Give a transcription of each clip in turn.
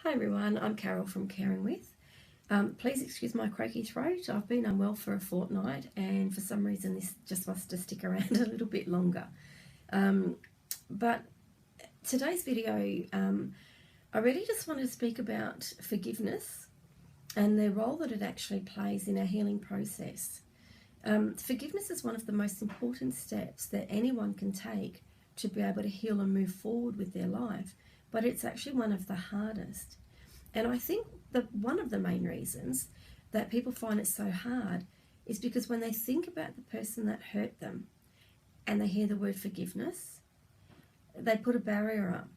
Hi everyone, I'm Carol from Caring With. Please excuse my croaky throat. I've been unwell for a fortnight and for some reason this just wants to stick around a little bit longer. But today's video, I really just wanted to speak about forgiveness and the role that it actually plays in our healing process. Forgiveness is one of the most important steps that anyone can take to be able to heal and move forward with their life, but it's actually one of the hardest. And I think that one of the main reasons that people find it so hard is because when they think about the person that hurt them and they hear the word forgiveness, they put a barrier up.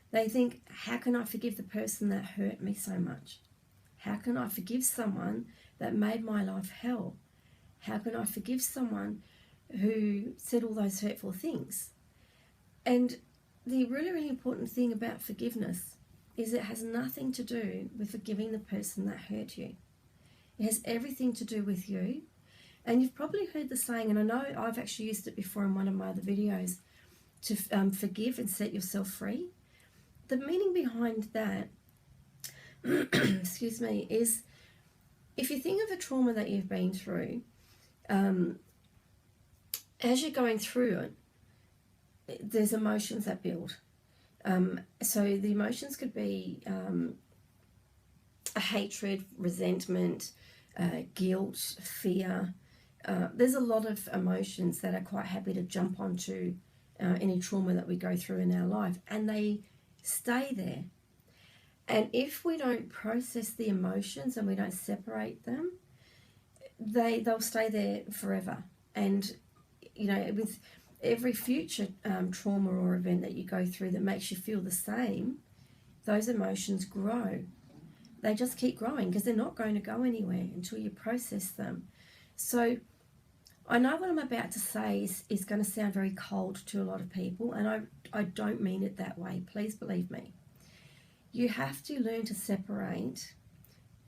They think, how can I forgive the person that hurt me so much? How can I forgive someone that made my life hell? How can I forgive someone who said all those hurtful things? And the really, really important thing about forgiveness is it has nothing to do with forgiving the person that hurt you. It has everything to do with you. And you've probably heard the saying, and I know I've actually used it before in one of my other videos, to forgive and set yourself free. The meaning behind that, excuse me, is if you think of a trauma that you've been through, as you're going through it, there's emotions that build. So the emotions could be a hatred, resentment, guilt, fear. There's a lot of emotions that are quite happy to jump onto any trauma that we go through in our life, and they stay there. And if we don't process the emotions and we don't separate them, they'll stay there forever. And you know, with every future trauma or event that you go through that makes you feel the same, those emotions grow. They just keep growing because they're not going to go anywhere until you process them. So I know what I'm about to say is going to sound very cold to a lot of people, and I don't mean it that way. Please believe me. You have to learn to separate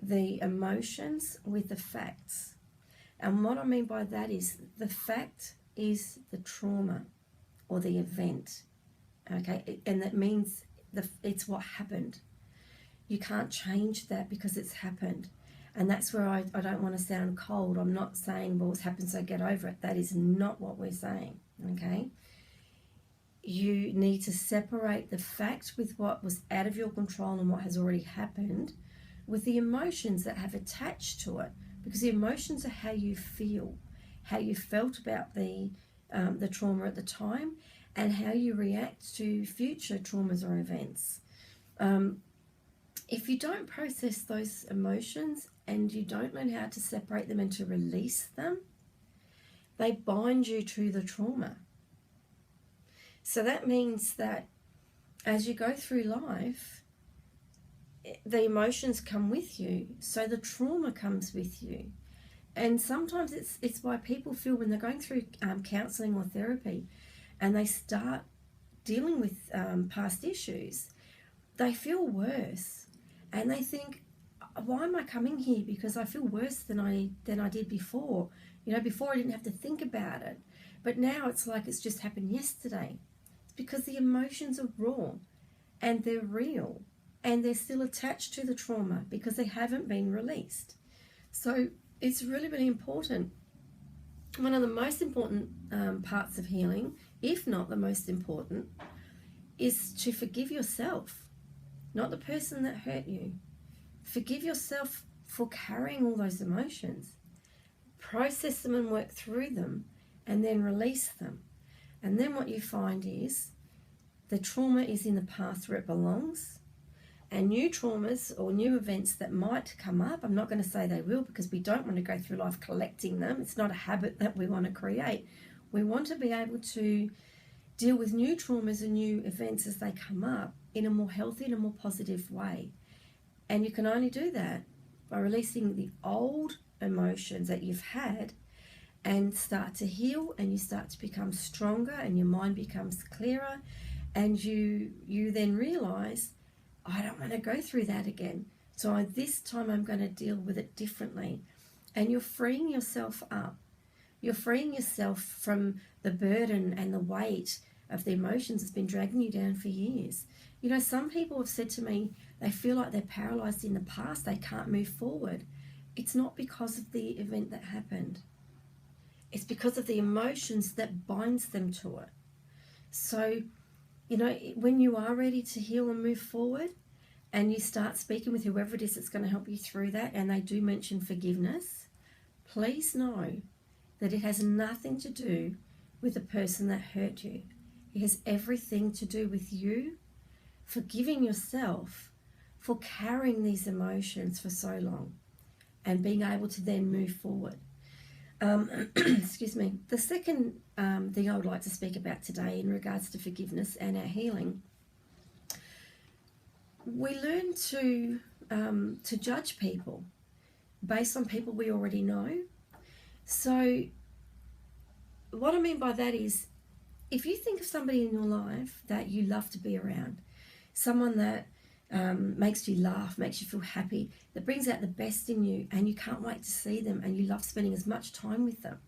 the emotions with the facts. And what I mean by that is the fact is the trauma or the event, okay? And that means it's what happened. You can't change that because it's happened. And that's where I don't want to sound cold. I'm not saying, well, it's happened, so get over it. That is not what we're saying, okay? You need to separate the fact with what was out of your control and what has already happened with the emotions that have attached to it, because the emotions are how you feel, how you felt about the trauma at the time, and how you react to future traumas or events. If you don't process those emotions and you don't learn how to separate them and to release them, they bind you to the trauma. So that means that as you go through life, the emotions come with you, so the trauma comes with you. And sometimes it's why people feel when they're going through counselling or therapy and they start dealing with past issues, they feel worse. And they think, why am I coming here? Because I feel worse than I did before. You know, before I didn't have to think about it. But now it's like it's just happened yesterday. It's because the emotions are raw and they're real and they're still attached to the trauma because they haven't been released. So it's really, really important. One of the most important parts of healing, if not the most important, is to forgive yourself, not the person that hurt you. Forgive yourself for carrying all those emotions. Process them and work through them, and then release them. And then what you find is the trauma is in the past where it belongs. And new traumas or new events that might come up, I'm not going to say they will, because we don't want to go through life collecting them. It's not a habit that we want to create. We want to be able to deal with new traumas and new events as they come up in a more healthy and a more positive way. And you can only do that by releasing the old emotions that you've had and start to heal, and you start to become stronger and your mind becomes clearer, and you then realize, I don't want to go through that again. So this time I'm going to deal with it differently. And you're freeing yourself up. You're freeing yourself from the burden and the weight of the emotions that's been dragging you down for years. You know, some people have said to me they feel like they're paralyzed in the past, they can't move forward. It's not because of the event that happened. It's because of the emotions that binds them to it. So, you know, when you are ready to heal and move forward, and you start speaking with whoever it is that's going to help you through that, and they do mention forgiveness, please know that it has nothing to do with the person that hurt you. It has everything to do with you forgiving yourself for carrying these emotions for so long and being able to then move forward. Excuse me. The second thing I would like to speak about today in regards to forgiveness and our healing, we learn to judge people based on people we already know. So what I mean by that is, if you think of somebody in your life that you love to be around, someone that makes you laugh, makes you feel happy, that brings out the best in you, and you can't wait to see them and you love spending as much time with them.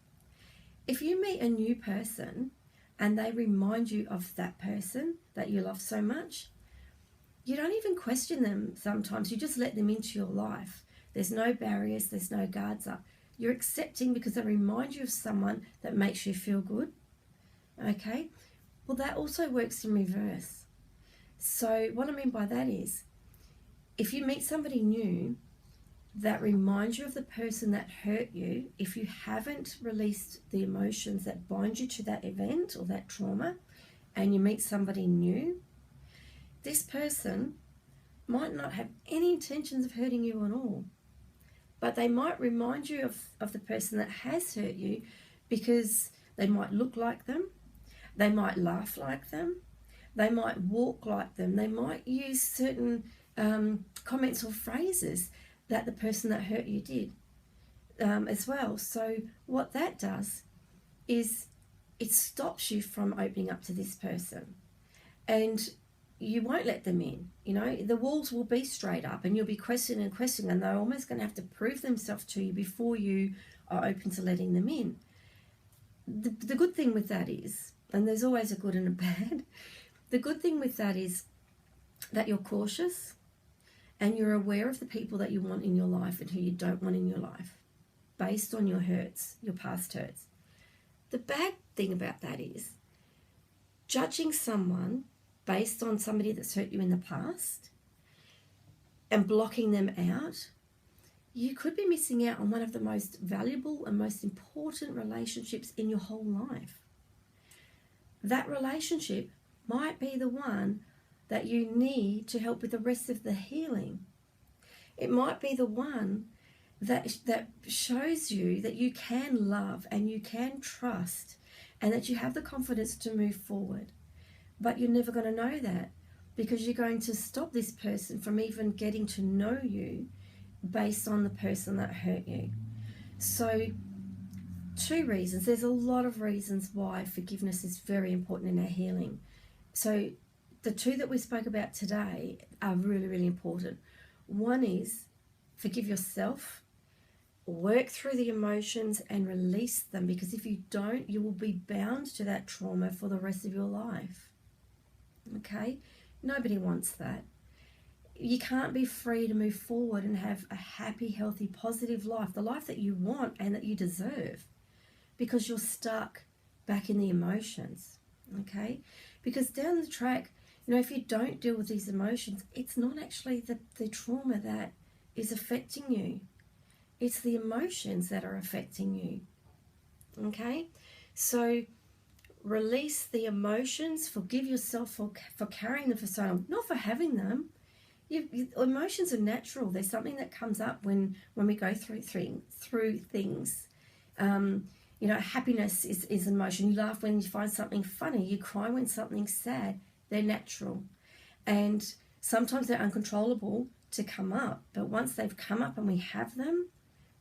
If you meet a new person and they remind you of that person that you love so much, you don't even question them sometimes. You just let them into your life. There's no barriers, there's no guards up. You're accepting because they remind you of someone that makes you feel good. Okay? Well, that also works in reverse. So what I mean by that is, if you meet somebody new that reminds you of the person that hurt you, if you haven't released the emotions that bind you to that event or that trauma, and you meet somebody new, this person might not have any intentions of hurting you at all, but they might remind you of the person that has hurt you because they might look like them, they might laugh like them, they might walk like them, they might use certain comments or phrases that the person that hurt you did as well. So what that does is it stops you from opening up to this person, and you won't let them in. You know, the walls will be straight up and you'll be questioning and questioning, and they're almost going to have to prove themselves to you before you are open to letting them in. The good thing with that is, and there's always a good and a bad, the good thing with that is that you're cautious and you're aware of the people that you want in your life and who you don't want in your life based on your hurts, your past hurts. The bad thing about that is judging someone based on somebody that's hurt you in the past and blocking them out. You could be missing out on one of the most valuable and most important relationships in your whole life. That relationship might be the one that you need to help with the rest of the healing. It might be the one that shows you that you can love and you can trust and that you have the confidence to move forward. But you're never going to know that because you're going to stop this person from even getting to know you based on the person that hurt you. So 2 reasons. There's a lot of reasons why forgiveness is very important in our healing. So the 2 that we spoke about today are really, really important. One is forgive yourself, work through the emotions and release them, because if you don't, you will be bound to that trauma for the rest of your life. Okay? Nobody wants that. You can't be free to move forward and have a happy, healthy, positive life, the life that you want and that you deserve, because you're stuck back in the emotions. Okay? Because down the track, you know, if you don't deal with these emotions, it's not actually the trauma that is affecting you. It's the emotions that are affecting you. Okay? So release the emotions, forgive yourself for carrying them for so long, not for having them. Emotions are natural. There's something that comes up when we go through things. You know, happiness is an emotion. You laugh when you find something funny. You cry when something's sad. They're natural. And sometimes they're uncontrollable to come up. But once they've come up and we have them,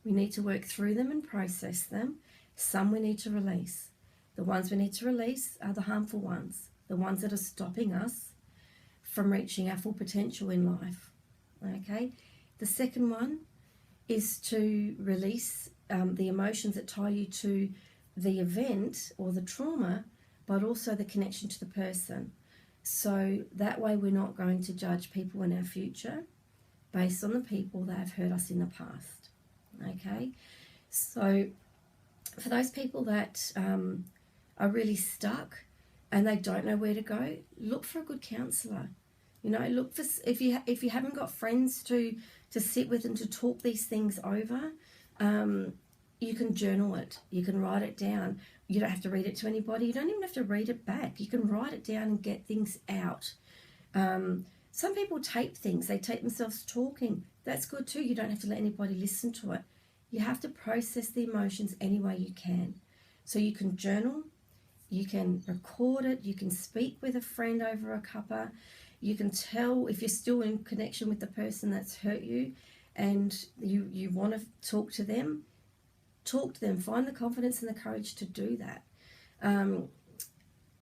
we need to work through them and process them. Some we need to release. The ones we need to release are the harmful ones, the ones that are stopping us from reaching our full potential in life. Okay? The second one is to release the emotions that tie you to the event or the trauma, but also the connection to the person. So that way we're not going to judge people in our future based on the people that have hurt us in the past. Okay? So for those people that are really stuck and they don't know where to go, look for a good counsellor. You know, look for, if you haven't got friends to sit with and to talk these things over, you can journal it. You can write it down. You don't have to read it to anybody. You don't even have to read it back. You can write it down and get things out. Some people tape things. They tape themselves talking. That's good too. You don't have to let anybody listen to it. You have to process the emotions any way you can. So you can journal. You can record it. You can speak with a friend over a cuppa. You can tell if you're still in connection with the person that's hurt you and you want to talk to them. Talk to them. Find the confidence and the courage to do that.